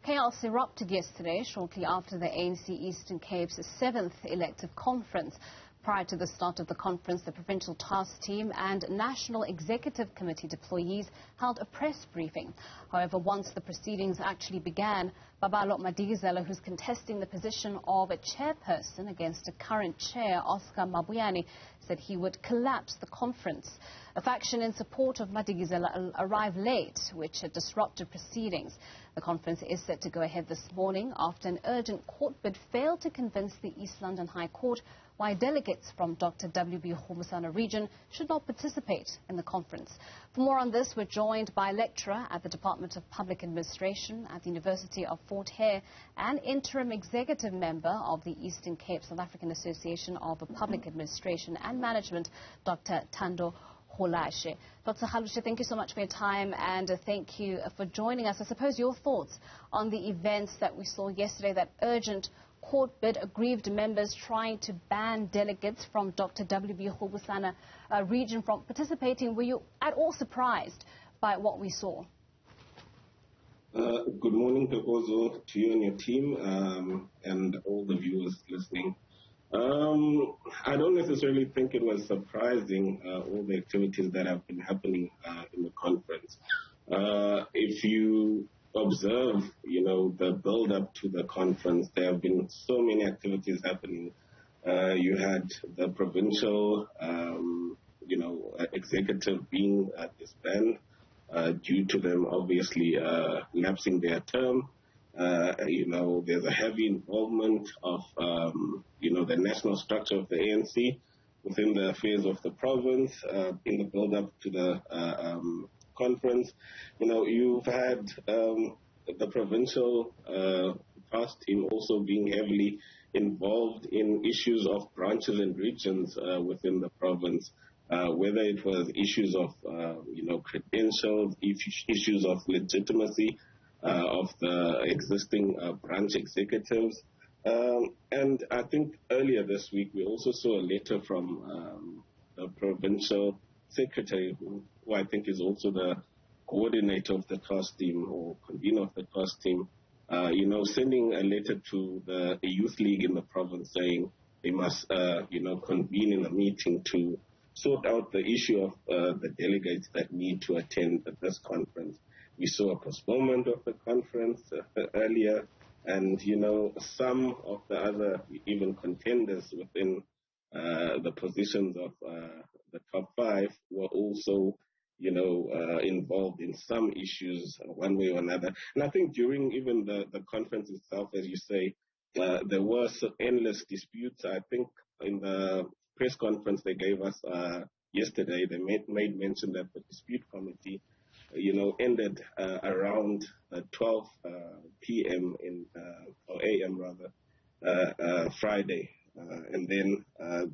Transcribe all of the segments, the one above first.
Chaos erupted yesterday, shortly after the ANC Eastern Cape's 7th elective conference. Prior to the start of the conference, the Provincial Task Team and National Executive Committee deployees held a press briefing. However, once the proceedings actually began, Babalo Madikizela, who's contesting the position of a chairperson against a current chair, Oscar Mabuyane, said he would collapse the conference. A faction in support of Madikizela arrived late, which had disrupted proceedings. The conference is set to go ahead this morning after an urgent court bid failed to convince the East London High Court why delegates from Dr. W.B. Rhubusana region should not participate in the conference. For more on this, we're joined by a lecturer at the Department of Public Administration at the University of Fort Hare and interim executive member of the Eastern Cape South African Association of Public Administration and Management, Dr. Tando Rulashe. Dr. Rulashe, thank you so much for your time and thank you for joining us. I suppose your thoughts on the events that we saw yesterday, that urgent court bid, aggrieved members trying to ban delegates from Dr. W.B. Rhubusana region from participating. Were you at all surprised by what we saw? Good morning, Tokozo, to you and your team and all the viewers listening. I don't necessarily think it was surprising, all the activities that have been happening in the conference. If you observe, the build-up to the conference, there have been so many activities happening. You had the provincial, executive being disbanded due to them obviously lapsing their term. There's a heavy involvement of, the national structure of the ANC within the affairs of the province in the build-up to the conference. You've had the provincial task team also being heavily involved in issues of branches and regions within the province, whether it was issues of, credentials, issues of legitimacy of the existing branch executives. And I think earlier this week we also saw a letter from the provincial secretary, who I think is also the coordinator of the task team or convener of the task team, sending a letter to the youth league in the province saying they must, convene in a meeting to sort out the issue of the delegates that need to attend this conference. We saw a postponement of the conference earlier, and, some of the other even contenders within the positions of the top five were also, involved in some issues one way or another. And I think during even the conference itself, as you say, there were endless disputes. I think in the press conference they gave us yesterday, they made mention that the dispute committee ended around 12 p.m. or a.m. rather, Friday. And then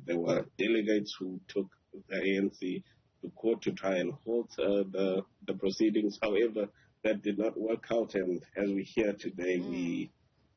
there were delegates who took the ANC to court to try and halt the proceedings. However, that did not work out. And as we hear today, we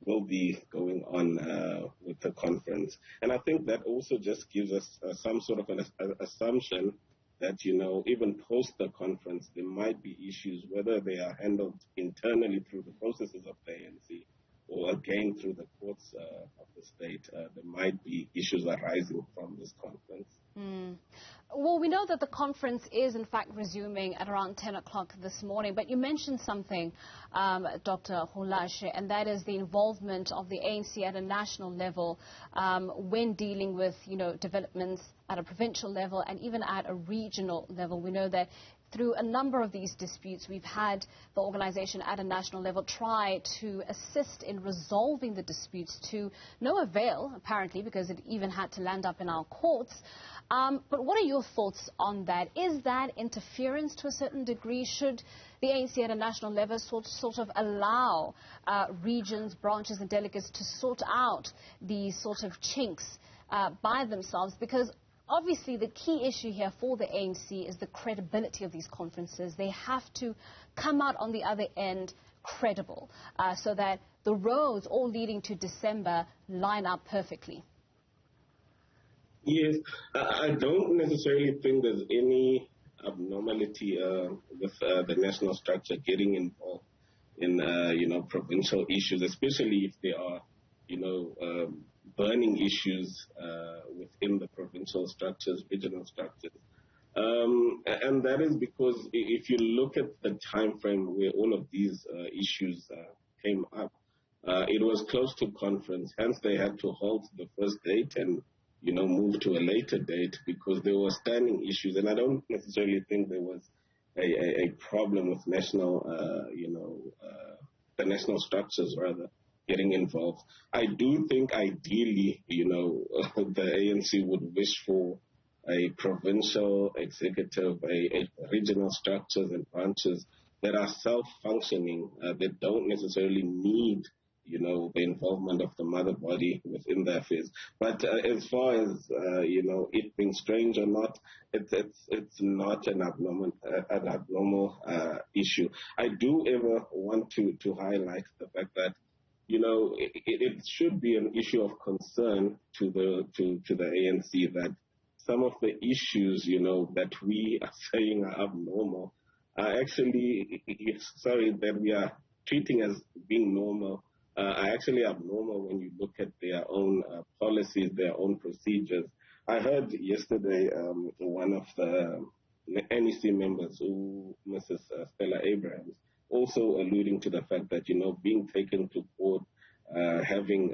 will be going on with the conference. And I think that also just gives us some sort of an assumption that, even post the conference, there might be issues, whether they are handled internally through the processes of the ANC or again through the courts of the state. There might be issues arising from this conference. Well, we know that the conference is, in fact, resuming at around 10 o'clock this morning. But you mentioned something, Dr. Rulashe, and that is the involvement of the ANC at a national level when dealing with, developments at a provincial level and even at a regional level. We know that through a number of these disputes, we've had the organization at a national level try to assist in resolving the disputes to no avail, apparently, because it even had to land up in our courts. But what are your thoughts on that? Is that interference to a certain degree? Should the ANC at a national level sort of allow regions, branches and delegates to sort out these sort of chinks by themselves? Because obviously, the key issue here for the ANC is the credibility of these conferences. They have to come out on the other end credible so that the roads all leading to December line up perfectly. Yes, I don't necessarily think there's any abnormality with the national structure getting involved in provincial issues, especially if there are burning issues within the provincial structures, regional structures. And that is because if you look at the time frame where all of these issues came up, it was close to conference. Hence, they had to halt the first date and move to a later date because there were standing issues. And I don't necessarily think there was a problem with the national structures rather getting involved. I do think ideally, the ANC would wish for a provincial executive, a regional structures and branches that are self-functioning, that don't necessarily need, the involvement of the mother body within the affairs. But as far as, it being strange or not, it's not an abnormal issue. I do ever want to highlight the fact that it should be an issue of concern to the ANC that some of the issues, that we are saying are abnormal are actually, that we are treating as being normal, are actually abnormal when you look at their own policies, their own procedures. I heard yesterday one of the NEC members, Mrs. Stella Abrahams, also alluding to the fact that, being taken to court, having,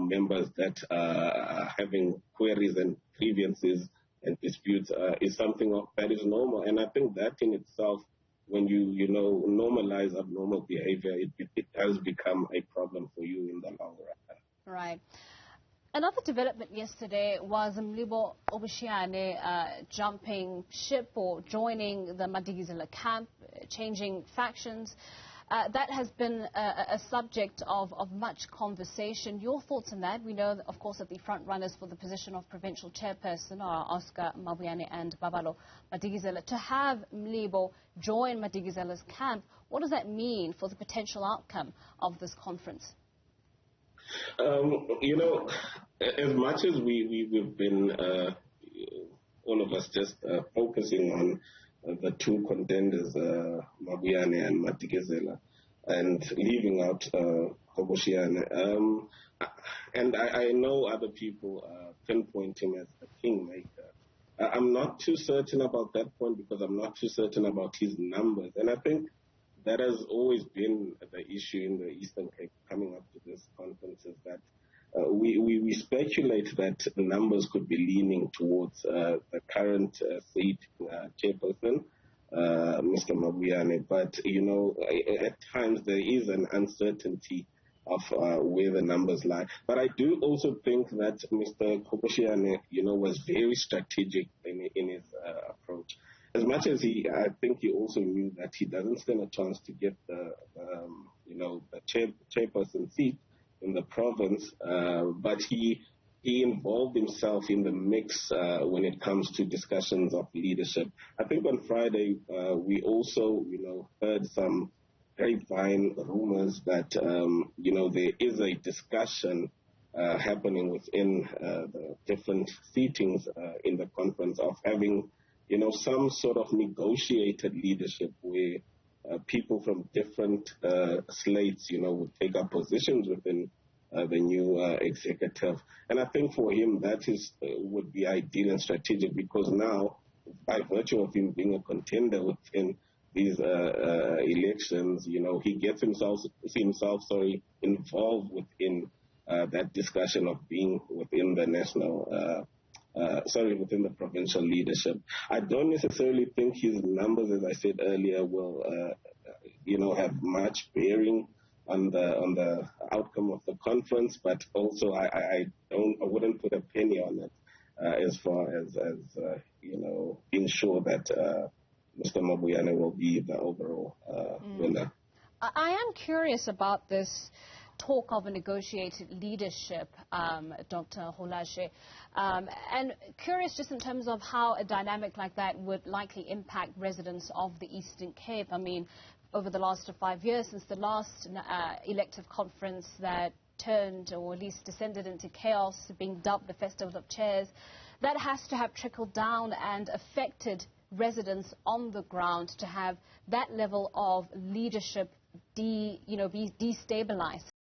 members that are having queries and grievances and disputes is something that is normal. And I think that in itself, when you normalize abnormal behavior, it does become a problem for you in the long run. Right. Another development yesterday was Mlibo Obushiane jumping ship or joining the Madikizela camp, changing factions. That has been a subject of much conversation. Your thoughts on that? We know, of course, that the front runners for the position of provincial chairperson are Oscar Mabuyane and Babalo Madikizela. To have Mlibo join Madikizela's camp, what does that mean for the potential outcome of this conference? As much as we've been, all of us just focusing on the two contenders, Mabuyane and Madikizela, and leaving out Obushiane. And I know other people pinpoint him as the kingmaker. I'm not too certain about that point because I'm not too certain about his numbers. And I think that has always been the issue in the Eastern Cape coming up to this conference, is that we speculate that the numbers could be leaning towards the current state chairperson, Mr. Mabuyane. But, at times there is an uncertainty of where the numbers lie. But I do also think that Mr. Obushiane, was very strategic in his approach. As much as I think he also knew that he doesn't stand a chance to get the chairperson seat in the province, but he involved himself in the mix when it comes to discussions of leadership. I think on Friday we also, heard some grapevine rumors that, there is a discussion happening within the different seatings in the conference of having, some sort of negotiated leadership where people from different slates, would take up positions within the new executive. And I think for him that would be ideal and strategic because now, by virtue of him being a contender within these elections, he gets himself involved within that discussion of being within the within the provincial leadership. I don't necessarily think his numbers, as I said earlier, will, have much bearing on the outcome of the conference, but also I wouldn't put a penny on it as far as being sure that Mr. Mabuyane will be the overall winner. I am curious about this talk of a negotiated leadership, Dr. Rulashe, and curious just in terms of how a dynamic like that would likely impact residents of the Eastern Cape. I mean, over the last 5 years, since the last elective conference that turned or at least descended into chaos, being dubbed the Festival of Chairs, that has to have trickled down and affected residents on the ground to have that level of leadership be destabilized